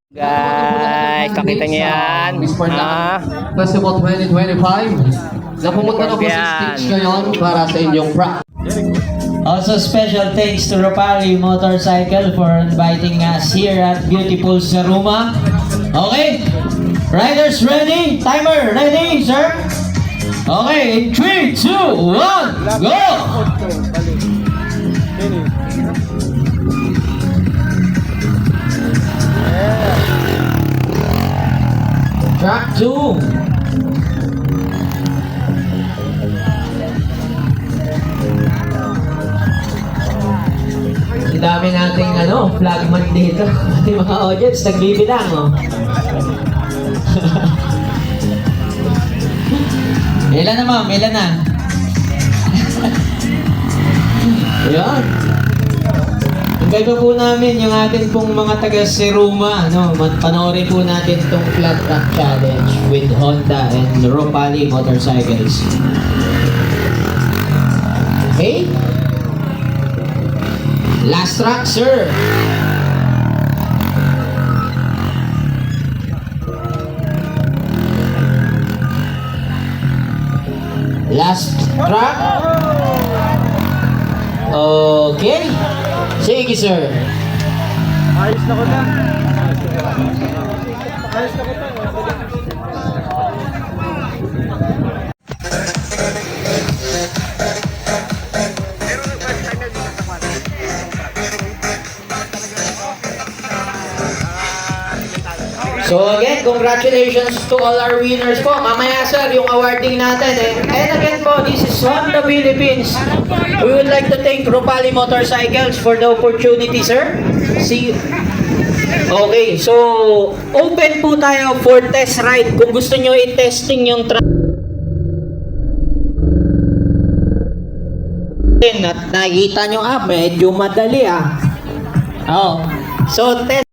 Guys, nakita niyo yan. Festival 2025 na pumunta na po sa stage ngayon para sa inyong practice. Also, special thanks to Ropali Motorcycle for inviting us here at beautiful Zaruma. Okay, riders ready? Timer ready, sir? Okay, in 3, 2, 1, go! Track 2. Ang dami nating flagman dito. Pati mga audience, nagbibilang, oh. Ilan na, ma'am? Ilan na? Ayan. Hintay pa po namin yung atin pong mga taga-Seruma, panoorin po natin itong Flat Track Challenge with Honda and Ropali Motorcycles. Okay? Last track, sir. Last track. Okay. Sige, sir. Ayos na ko na. Ayos na ko na. So again, congratulations to all our winners po. Mamaya sir, yung awarding natin And again po, this is Honda Philippines. We would like to thank Ropali Motorcycles for the opportunity, sir. See you. Okay, so open po tayo for test ride. Kung gusto nyo i-testing yung truck. At nakikita nyo medyo madali Oh. So test